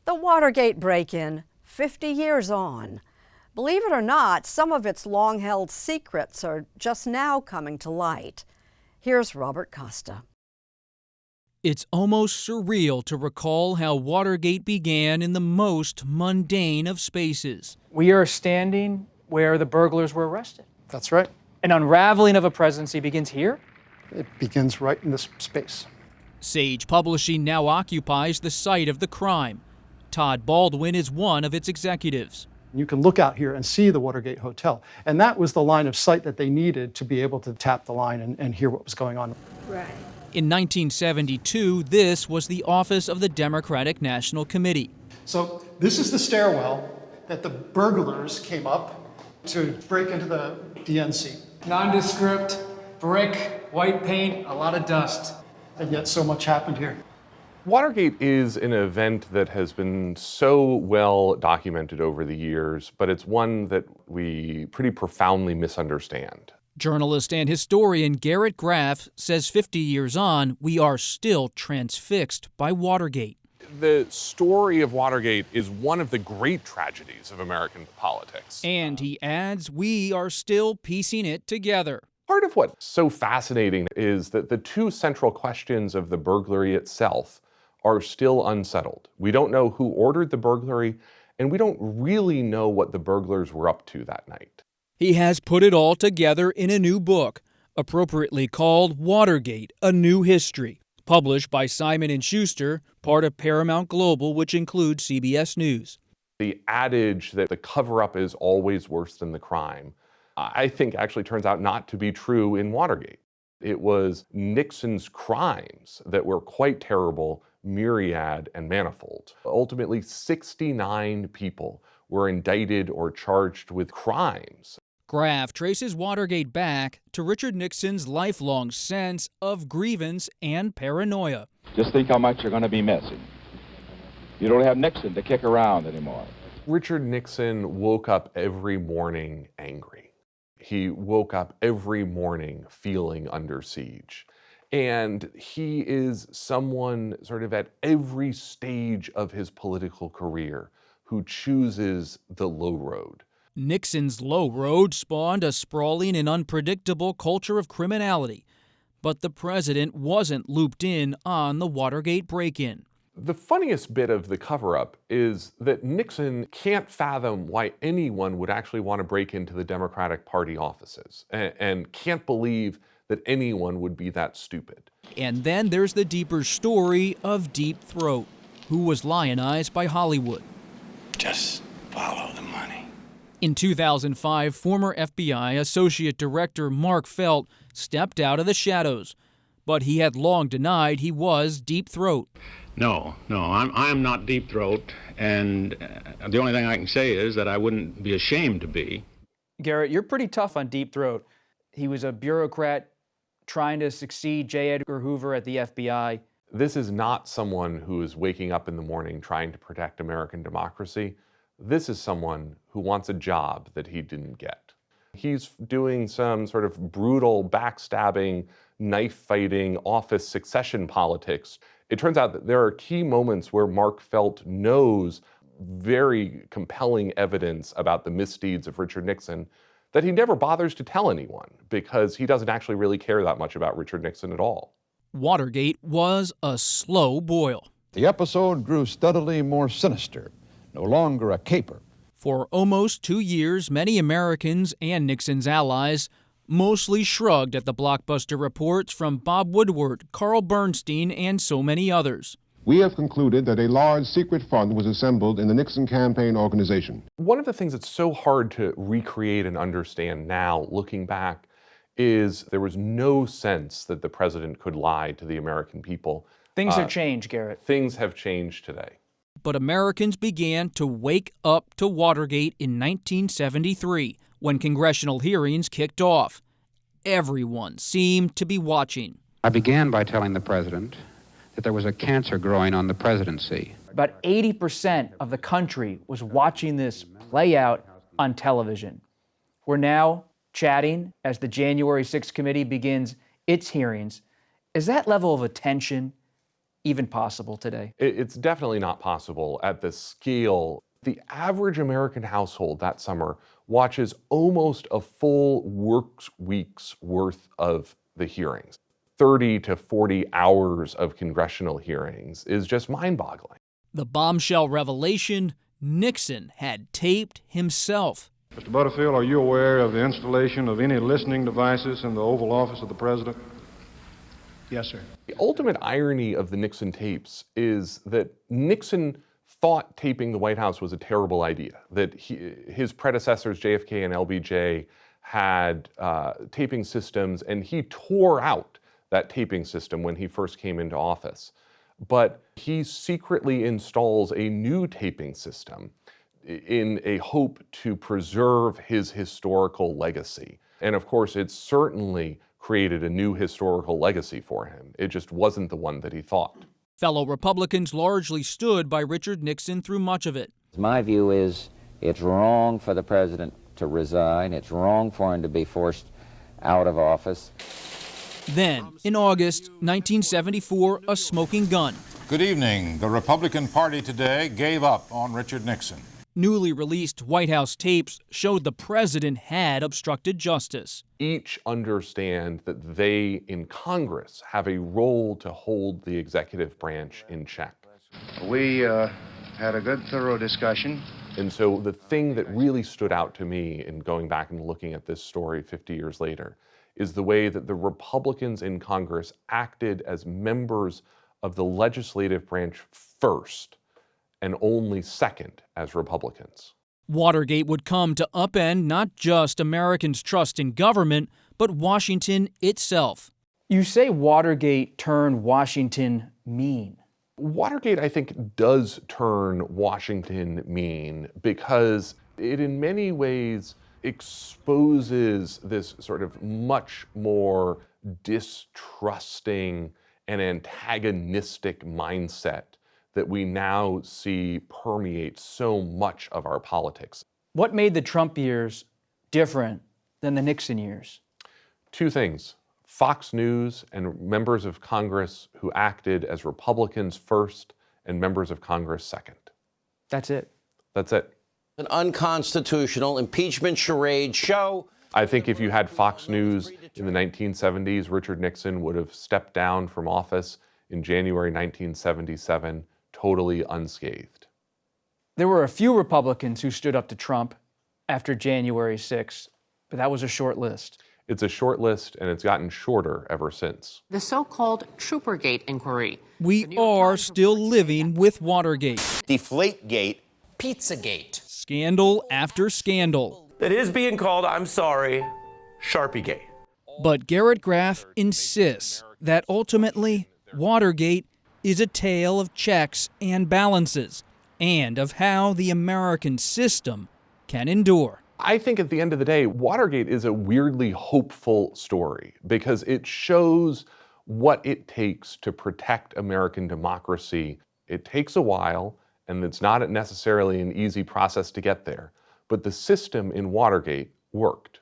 The Watergate break-in, 50 years on. Believe it or not, some of its long-held secrets are just now coming to light. Here's Robert Costa. It's almost surreal to recall how Watergate began in the most mundane of spaces. We are standing where the burglars were arrested. That's right. An unraveling of a presidency begins here? It begins right in this space. Sage Publishing now occupies the site of the crime. Todd Baldwin is one of its executives. You can look out here and see the Watergate Hotel. And that was the line of sight that they needed to be able to tap the line and hear what was going on. Right. In 1972, this was the office of the Democratic National Committee. So this is the stairwell that the burglars came up to break into the DNC. Nondescript, brick, white paint, a lot of dust. And yet so much happened here. Watergate is an event that has been so well documented over the years, but it's one that we pretty profoundly misunderstand. Journalist and historian Garrett Graff says 50 years on, we are still transfixed by Watergate. The story of Watergate is one of the great tragedies of American politics. And he adds, we are still piecing it together. Part of what's so fascinating is that the two central questions of the burglary itself are still unsettled. We don't know who ordered the burglary, and we don't really know what the burglars were up to that night. He has put it all together in a new book, appropriately called Watergate, A New History, published by Simon & Schuster, part of Paramount Global, which includes CBS News. The adage that the cover-up is always worse than the crime, I think actually turns out not to be true in Watergate. It was Nixon's crimes that were quite terrible, myriad and manifold. Ultimately, 69 people were indicted or charged with crimes. Graff traces Watergate back to Richard Nixon's lifelong sense of grievance and paranoia. Just think how much you're going to be missing. You don't have Nixon to kick around anymore. Richard Nixon woke up every morning angry. He woke up every morning feeling under siege. And he is someone sort of at every stage of his political career who chooses the low road. Nixon's low road spawned a sprawling and unpredictable culture of criminality. But the president wasn't looped in on the Watergate break-in. The funniest bit of the cover-up is that Nixon can't fathom why anyone would actually want to break into the Democratic Party offices and can't believe that anyone would be that stupid. And then there's the deeper story of Deep Throat, who was lionized by Hollywood. Just follow the money. In 2005, former FBI Associate Director Mark Felt stepped out of the shadows, but he had long denied he was Deep Throat. No, I'm not Deep Throat, and the only thing I can say is that I wouldn't be ashamed to be. Garrett, you're pretty tough on Deep Throat. He was a bureaucrat trying to succeed J. Edgar Hoover at the FBI. This is not someone who is waking up in the morning trying to protect American democracy. This is someone who wants a job that he didn't get. He's doing some sort of brutal, backstabbing, knife-fighting, office succession politics. It turns out that there are key moments where Mark Felt knows very compelling evidence about the misdeeds of Richard Nixon that he never bothers to tell anyone because he doesn't actually really care that much about Richard Nixon at all. Watergate was a slow boil. The episode grew steadily more sinister, no longer a caper. For almost 2 years, many Americans and Nixon's allies mostly shrugged at the blockbuster reports from Bob Woodward, Carl Bernstein, and so many others. We have concluded that a large secret fund was assembled in the Nixon campaign organization. One of the things that's so hard to recreate and understand now, looking back, is there was no sense that the president could lie to the American people. Things have changed, Garrett. Things have changed today. But Americans began to wake up to Watergate in 1973, when congressional hearings kicked off. Everyone seemed to be watching. I began by telling the president that there was a cancer growing on the presidency. About 80% of the country was watching this play out on television. We're now chatting as the January 6th committee begins its hearings. Is that level of attention even possible today? It's definitely not possible at this scale. The average American household that summer watches almost a full work week's worth of the hearings. 30 to 40 hours of congressional hearings is just mind-boggling. The bombshell revelation: Nixon had taped himself. Mr. Butterfield, are you aware of the installation of any listening devices in the Oval Office of the President? Yes, sir. The ultimate irony of the Nixon tapes is that Nixon thought taping the White House was a terrible idea, that his predecessors, JFK and LBJ, had taping systems, and he tore out that taping system when he first came into office. But he secretly installs a new taping system in a hope to preserve his historical legacy. And of course, it certainly created a new historical legacy for him. It just wasn't the one that he thought. Fellow Republicans largely stood by Richard Nixon through much of it. My view is it's wrong for the president to resign. It's wrong for him to be forced out of office. Then, in August 1974, a smoking gun. Good evening. The Republican Party today gave up on Richard Nixon. Newly released White House tapes showed the president had obstructed justice. Each understand that they, in Congress, have a role to hold the executive branch in check. We had a good, thorough discussion. And so the thing that really stood out to me in going back and looking at this story 50 years later is the way that the Republicans in Congress acted as members of the legislative branch first and only second as Republicans. Watergate would come to upend not just Americans' trust in government, but Washington itself. You say Watergate turned Washington mean. Watergate, I think, does turn Washington mean because it in many ways exposes this sort of much more distrusting and antagonistic mindset that we now see permeate so much of our politics. What made the Trump years different than the Nixon years? Two things. Fox News and members of Congress who acted as Republicans first and members of Congress second. That's it. That's it. An unconstitutional impeachment charade show. I think if you had Fox News in the 1970s, Richard Nixon would have stepped down from office in January 1977, totally unscathed. There were a few Republicans who stood up to Trump after January 6th, but that was a short list. It's a short list, and it's gotten shorter ever since. The so-called Troopergate inquiry. We are still living with Watergate. Deflategate. Pizzagate. Scandal after scandal. It is being called, I'm sorry, Sharpiegate. But Garrett Graff insists that ultimately Watergate is a tale of checks and balances, and of how the American system can endure. I think at the end of the day, Watergate is a weirdly hopeful story because it shows what it takes to protect American democracy. It takes a while, and it's not necessarily an easy process to get there, but the system in Watergate worked.